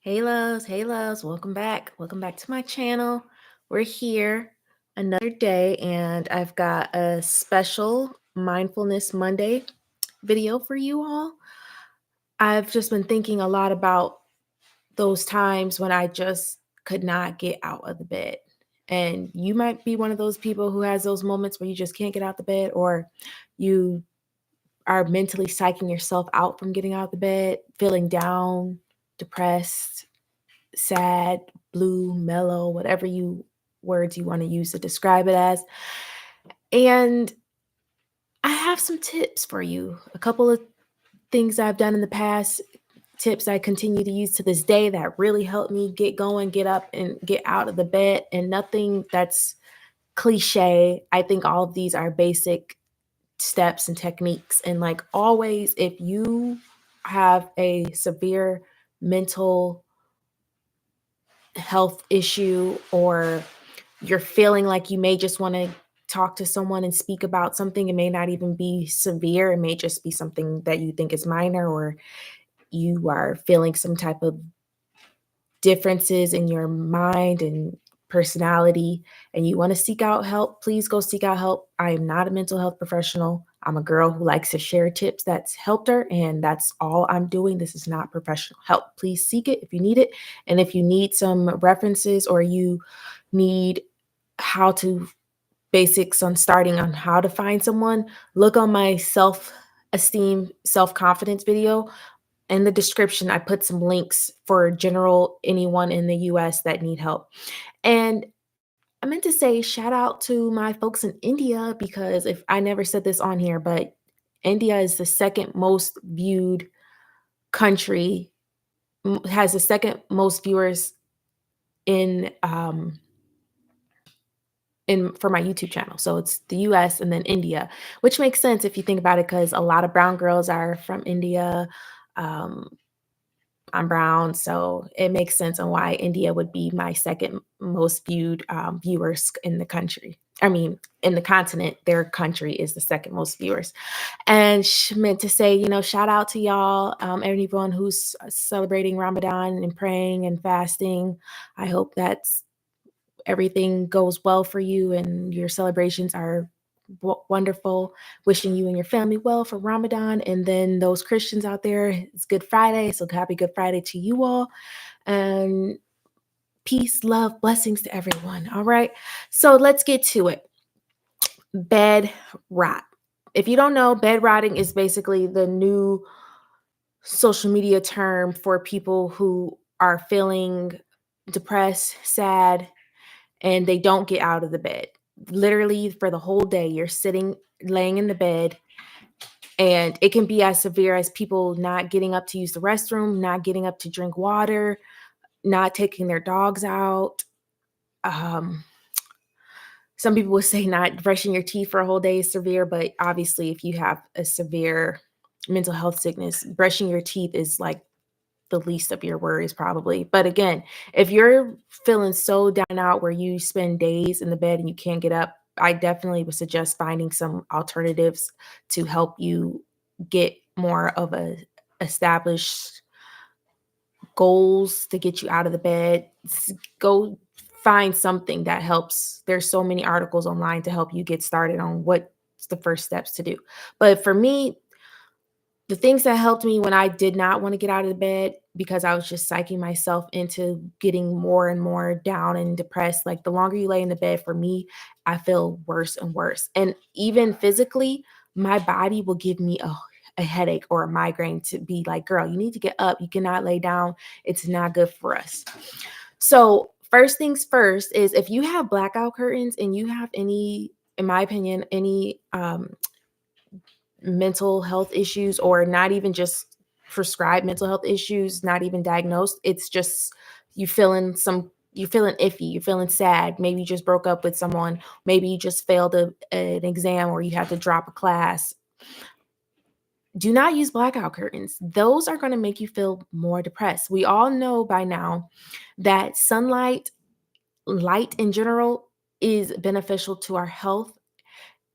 Hey loves, welcome back. Welcome back to my channel. We're here another day, and I've got a special Mindfulness Monday video for you all. I've just been thinking a lot about those times when I just could not get out of the bed. And you might be one of those people who has those moments where you just can't get out the bed, or you are mentally psyching yourself out from getting out of the bed, feeling down, depressed, sad, blue, mellow, whatever you words you want to use to describe it as. And I have some tips for you. A couple of things I've done in the past, tips I continue to use to this day that really helped me get going, get up, and get out of the bed, and nothing that's cliche. I think all of these are basic steps and techniques. And like always, if you have a severe mental health issue, or you're feeling like you may just want to talk to someone and speak about something, it may not even be severe, it may just be something that you think is minor, or you are feeling some type of differences in your mind and personality, and you want to seek out help, please go seek out help. I am not a mental health professional. I'm a girl who likes to share tips that's helped her, and that's all I'm doing. This is not professional help. Please seek it if you need it. And if you need some references, or you need how to basics on starting on how to find someone, look on my self-esteem, self-confidence video. In the description, I put some links for general anyone in the US that need help. And I meant to say shout out to my folks in India, because if I never said this on here, but India is the second most viewed country, has the second most viewers in for my YouTube channel. So it's the US and then India, which makes sense if you think about it, because a lot of brown girls are from India. Um, I'm brown, so it makes sense on why India would be my second most viewed viewers in the country. I mean, in the continent, their country is the second most viewers. And meant to say, shout out to y'all, everyone who's celebrating Ramadan and praying and fasting. I hope that's everything goes well for you and your celebrations are wonderful. Wishing you and your family well for Ramadan. And then those Christians out there, it's Good Friday. So happy Good Friday to you all. And peace, love, blessings to everyone. All right. So let's get to it. Bed rot. If you don't know, bed rotting is basically the new social media term for people who are feeling depressed, sad, and they don't get out of the bed. Literally for the whole day, you're sitting, laying in the bed, and it can be as severe as people not getting up to use the restroom, not getting up to drink water, not taking their dogs out. Um, some people would say not brushing your teeth for a whole day is severe, but obviously, if you have a severe mental health sickness, brushing your teeth is like the least of your worries probably. But again, if you're feeling so down out where you spend days in the bed and you can't get up, I definitely would suggest finding some alternatives to help you get more of a established goals to get you out of the bed. Go find something that helps. There's so many articles online to help you get started on what's the first steps to do. But for me, the things that helped me when I did not want to get out of the bed, because I was just psyching myself into getting more and more down and depressed. Like the longer you lay in the bed, for me, I feel worse and worse. And even physically, my body will give me a headache or a migraine to be like, girl, you need to get up. You cannot lay down. It's not good for us. So, first things first is, if you have blackout curtains and you have any, in my opinion, any mental health issues, or not even just prescribed mental health issues, not even diagnosed, it's just you're feeling iffy, you're feeling sad, maybe you just broke up with someone, maybe you just failed an exam, or you had to drop a class. Do not use blackout curtains. Those are going to make you feel more depressed. We all know by now that sunlight, light in general, is beneficial to our health,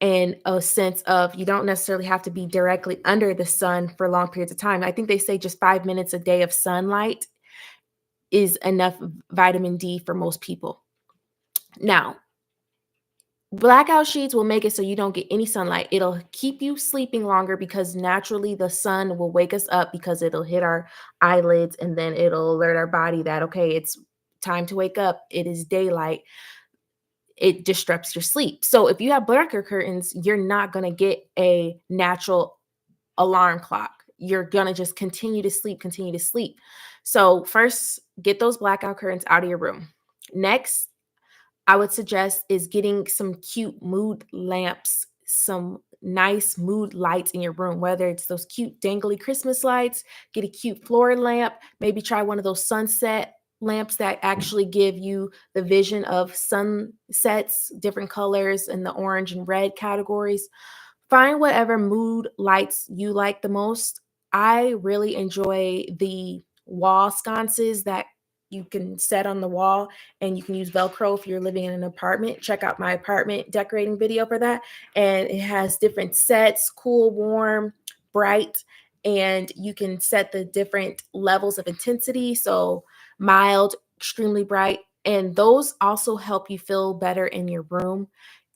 in a sense of you don't necessarily have to be directly under the sun for long periods of time. I think they say just 5 minutes a day of sunlight is enough vitamin D for most people. Now, blackout sheets will make it so you don't get any sunlight. It'll keep you sleeping longer because naturally the sun will wake us up because it'll hit our eyelids and then it'll alert our body that, okay, it's time to wake up. It is daylight. It disrupts your sleep. So if you have blacker curtains, you're not going to get a natural alarm clock. You're going to just continue to sleep, continue to sleep. So first, get those blackout curtains out of your room. Next, I would suggest is getting some cute mood lamps, some nice mood lights in your room, whether it's those cute dangly Christmas lights, get a cute floor lamp, maybe try one of those sunset lamps that actually give you the vision of sunsets, different colors in the orange and red categories. Find whatever mood lights you like the most. I really enjoy the wall sconces that you can set on the wall, and you can use Velcro if you're living in an apartment. Check out my apartment decorating video for that. And it has different sets, cool, warm, bright, and you can set the different levels of intensity. So mild, extremely bright. And those also help you feel better in your room.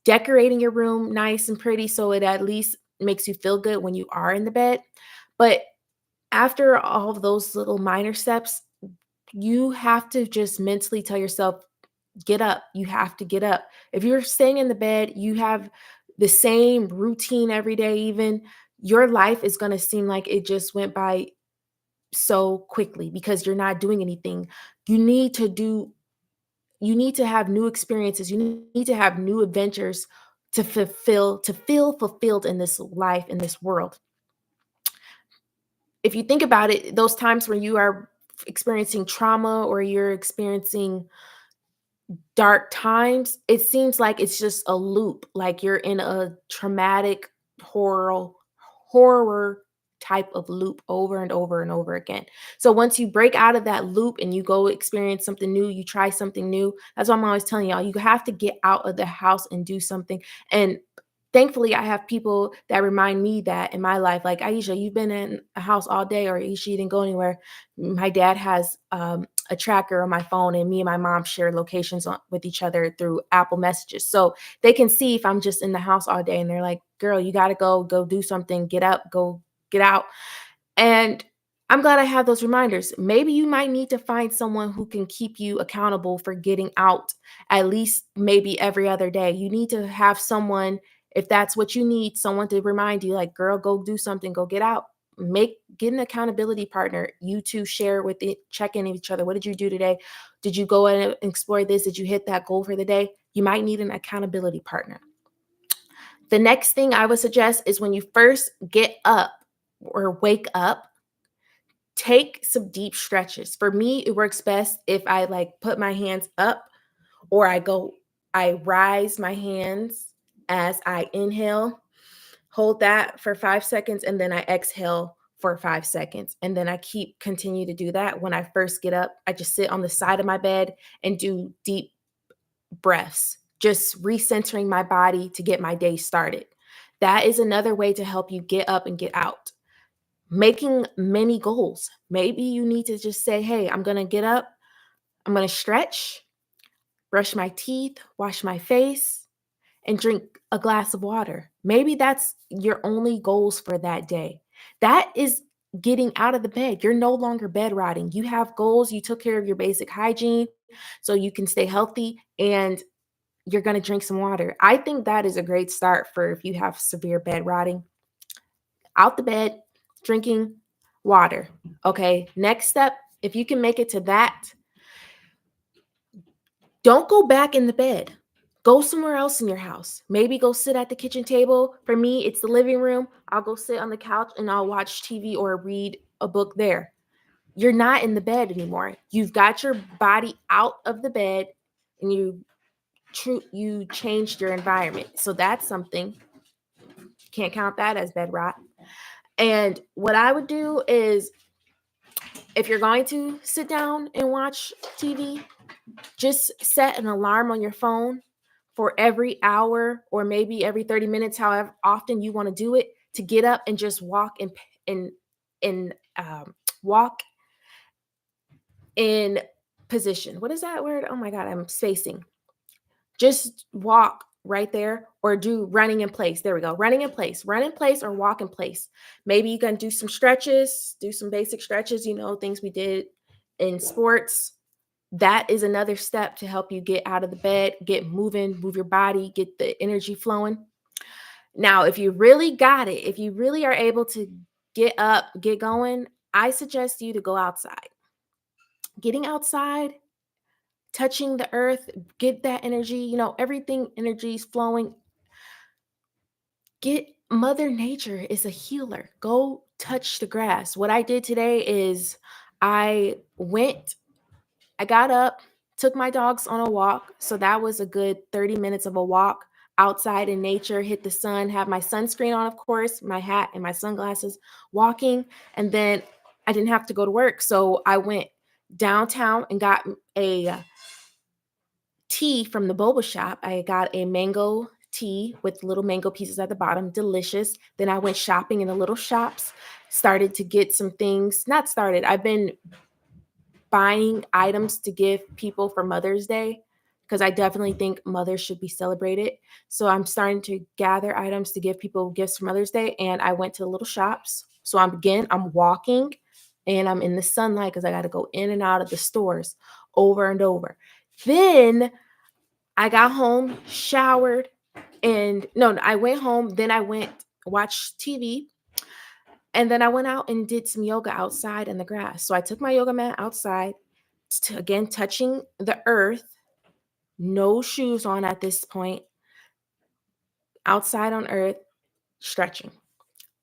Decorating your room nice and pretty so it at least makes you feel good when you are in the bed. But after all of those little minor steps, you have to just mentally tell yourself, get up. You have to get up. If you're staying in the bed, you have the same routine every day, even your life is going to seem like it just went by so quickly because you're not doing anything. You need to do, you need to have new experiences. You need to have new adventures to feel fulfilled in this life, in this world. If you think about it, those times when you are experiencing trauma or you're experiencing dark times, it seems like it's just a loop, like you're in a traumatic horror horror type of loop over and over and over again. So once you break out of that loop and you go experience something new, you try something new. That's why I'm always telling y'all, you have to get out of the house and do something. And thankfully, I have people that remind me that in my life, like Aisha, you've been in a house all day, or Aisha, you didn't go anywhere. My dad has a tracker on my phone, and me and my mom share locations with each other through Apple Messages. So they can see if I'm just in the house all day and they're like, girl, you got to go do something, get up, go get out. And I'm glad I have those reminders. Maybe you might need to find someone who can keep you accountable for getting out at least maybe every other day. You need to have someone, if that's what you need, someone to remind you, like, girl, go do something, go get out. Get an accountability partner. You two share with it, check in with each other. What did you do today? Did you go and explore this? Did you hit that goal for the day? You might need an accountability partner. The next thing I would suggest is when you first get up or wake up, take some deep stretches. For me, it works best if I like put my hands up or I rise my hands as I inhale, hold that for 5 seconds, and then I exhale for 5 seconds. And then I continue to do that. When I first get up, I just sit on the side of my bed and do deep breaths, just recentering my body to get my day started. That is another way to help you get up and get out. Making many goals. Maybe you need to just say, hey, I'm going to get up, I'm going to stretch, brush my teeth, wash my face, and drink a glass of water. Maybe that's your only goals for that day. That is getting out of the bed. You're no longer bed rotting. You have goals. You took care of your basic hygiene so you can stay healthy, and you're going to drink some water. I think that is a great start for if you have severe bed rotting. Out the bed, drinking water. Okay. Next step, if you can make it to that, don't go back in the bed. Go somewhere else in your house. Maybe go sit at the kitchen table. For me, it's the living room. I'll go sit on the couch and I'll watch TV or read a book there. You're not in the bed anymore. You've got your body out of the bed and you changed your environment. So that's something. Can't count that as bed rot. And what I would do is if you're going to sit down and watch TV, just set an alarm on your phone for every hour or maybe every 30 minutes, however often you want to do it, to get up and just and walk in position. What is that word? Oh my God, I'm spacing. Just walk right there or do running in place. There we go. Running in place. Run in place or walk in place. Maybe you can do some stretches, do some basic stretches, things we did in sports. That is another step to help you get out of the bed, get moving, move your body, get the energy flowing. Now, if you really got it, if you really are able to get up, get going, I suggest you to go outside. Getting outside, touching the earth, get that energy, everything energy is flowing. Get Mother Nature is a healer. Go touch the grass. What I did today is I went, I got up, took my dogs on a walk. So that was a good 30 minutes of a walk outside in nature, hit the sun, have my sunscreen on, of course, my hat and my sunglasses, walking. And then I didn't have to go to work. So I went downtown and got a tea from the boba shop. I got a mango tea with little mango pieces at the bottom, delicious. Then I went shopping in the little shops, started to get some things, not started, I've been buying items to give people for Mother's Day because I definitely think mothers should be celebrated. So I'm starting to gather items to give people gifts for Mother's Day. And I went to the little shops. So I'm walking and I'm in the sunlight because I got to go in and out of the stores over and over. Then I got home, showered, and no, I went home. Then I went watched TV, and then I went out and did some yoga outside in the grass. So I took my yoga mat outside, again touching the earth, no shoes on at this point, outside on earth, stretching.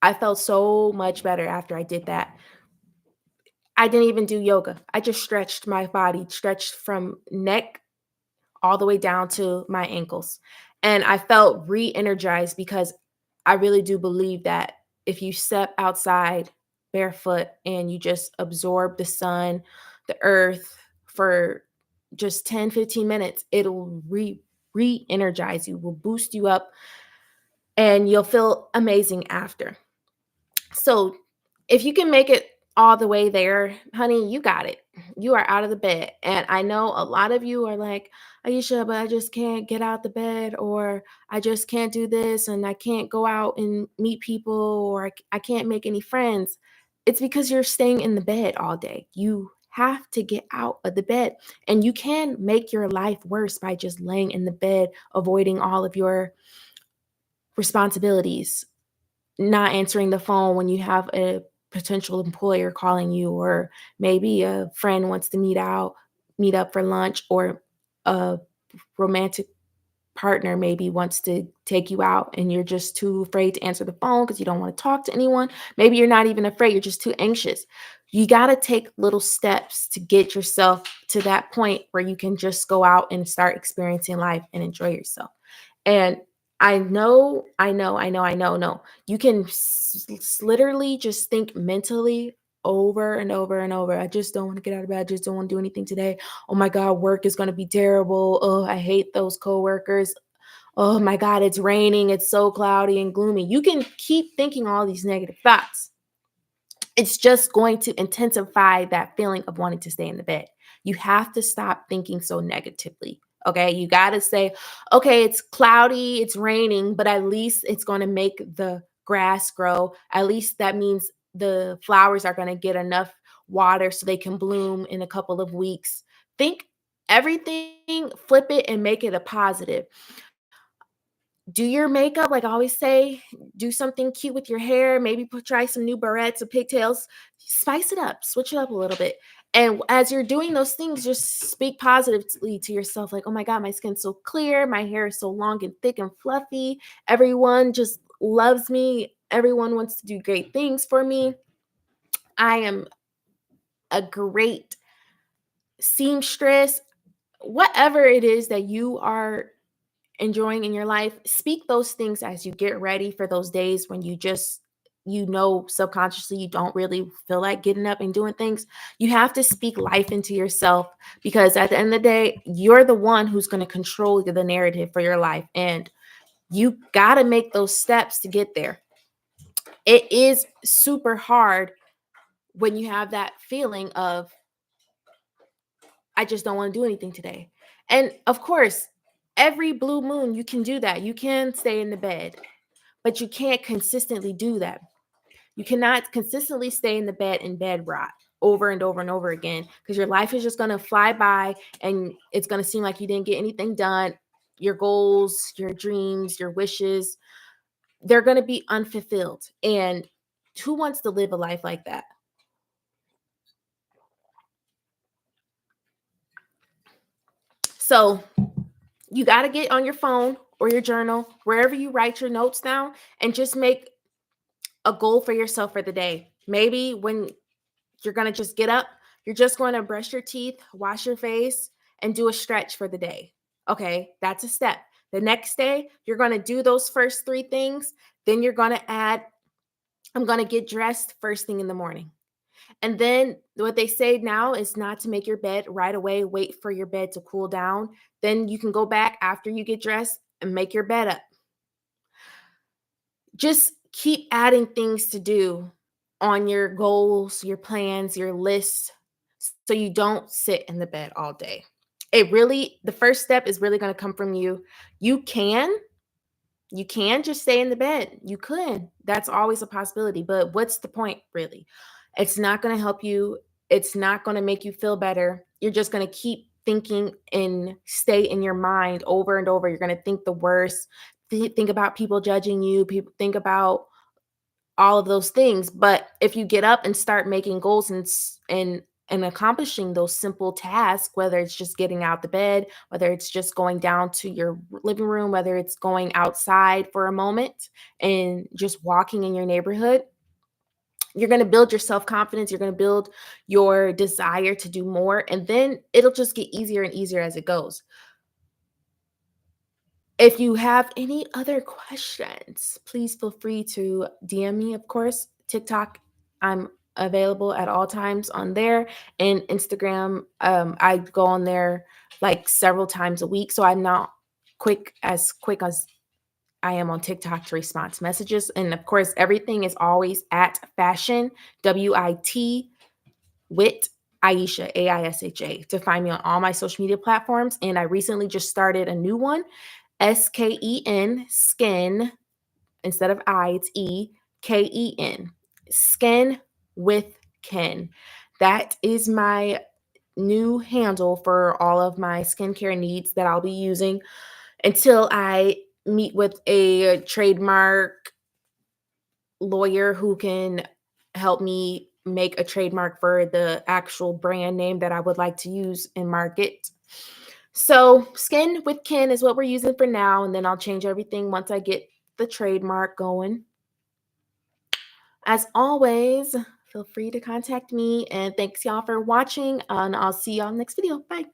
I felt so much better after I did that. I didn't even do yoga. I just stretched my body, stretched from neck all the way down to my ankles. And I felt re-energized because I really do believe that if you step outside barefoot and you just absorb the sun, the earth for just 10, 15 minutes, it'll re-energize you, will boost you up, and you'll feel amazing after. So if you can make it all the way there, honey, you got it. You are out of the bed. And I know a lot of you are like, Aisha, but I just can't get out the bed, or I just can't do this, and I can't go out and meet people, or I can't make any friends. It's because you're staying in the bed all day. You have to get out of the bed. And you can make your life worse by just laying in the bed, avoiding all of your responsibilities, not answering the phone when you have a potential employer calling you, or maybe a friend wants to meet up for lunch, or a romantic partner maybe wants to take you out and you're just too afraid to answer the phone because you don't want to talk to anyone. Maybe you're not even afraid, you're just too anxious. You got to take little steps to get yourself to that point where you can just go out and start experiencing life and enjoy yourself. And no. You can literally just think mentally over and over and over. I just don't want to get out of bed. I just don't want to do anything today. Oh my God, work is going to be terrible. Oh, I hate those coworkers. Oh my God, it's raining. It's so cloudy and gloomy. You can keep thinking all these negative thoughts. It's just going to intensify that feeling of wanting to stay in the bed. You have to stop thinking so negatively. Okay. You got to say, okay, it's cloudy, it's raining, but at least it's going to make the grass grow. At least that means the flowers are going to get enough water so they can bloom in a couple of weeks. Think everything, flip it and make it a positive. Do your makeup, like I always say, do something cute with your hair, maybe try some new barrettes or pigtails, spice it up, switch it up a little bit. And as you're doing those things, just speak positively to yourself, like, oh my God, my skin's so clear, my hair is so long and thick and fluffy. Everyone just loves me. Everyone wants to do great things for me. I am a great seamstress. Whatever it is that you are enjoying in your life, speak those things as you get ready for those days when subconsciously you don't really feel like getting up and doing things. You have to speak life into yourself, because at the end of the day, you're the one who's going to control the narrative for your life, and you got to make those steps to get there. It is super hard when you have that feeling of I just don't want to do anything today. And of course, every blue moon, you can do that. You can stay in the bed, but you can't consistently do that. You cannot consistently stay in the bed and bed rot over and over and over again because your life is just going to fly by and it's going to seem like you didn't get anything done. Your goals, your dreams, your wishes, they're going to be unfulfilled. And who wants to live a life like that? So you got to get on your phone or your journal, wherever you write your notes down, and just make a goal for yourself for the day. Maybe when you're going to just get up, you're just going to brush your teeth, wash your face, and do a stretch for the day. Okay, that's a step. The next day, you're going to do those first three things. Then you're going to add, I'm going to get dressed first thing in the morning. And then what they say now is not to make your bed right away, wait for your bed to cool down. Then you can go back after you get dressed and make your bed up. Just keep adding things to do on your goals, your plans, your lists, so you don't sit in the bed all day. The first step is really going to come from you. You can, you can just stay in the bed. You could. That's always a possibility. But what's the point, really? It's not going to help you. It's not going to make you feel better. You're just going to keep thinking and stay in your mind over and over. You're going to think the worst. Think about people judging you. People think about all of those things. But if you get up and start making goals and accomplishing those simple tasks, whether it's just getting out the bed, whether it's just going down to your living room, whether it's going outside for a moment and just walking in your neighborhood, you're going to build your self-confidence, you're going to build your desire to do more, and then it'll just get easier and easier as it goes. If you have any other questions, please feel free to DM me, of course. TikTok, I'm available at all times on there. And Instagram, I go on there like several times a week. So I'm not quick as I am on TikTok to respond to messages. And of course, everything is always at fashion, WIT, wit, Aisha, AISHA, to find me on all my social media platforms. And I recently just started a new one, SKEN, skin, instead of I, it's EKEN, skin with Ken. That is my new handle for all of my skincare needs that I'll be using until I meet with a trademark lawyer who can help me make a trademark for the actual brand name that I would like to use and market. So, Skin with Ken is what we're using for now, and then I'll change everything once I get the trademark going. As always, feel free to contact me, and thanks y'all for watching, and I'll see y'all next video. Bye.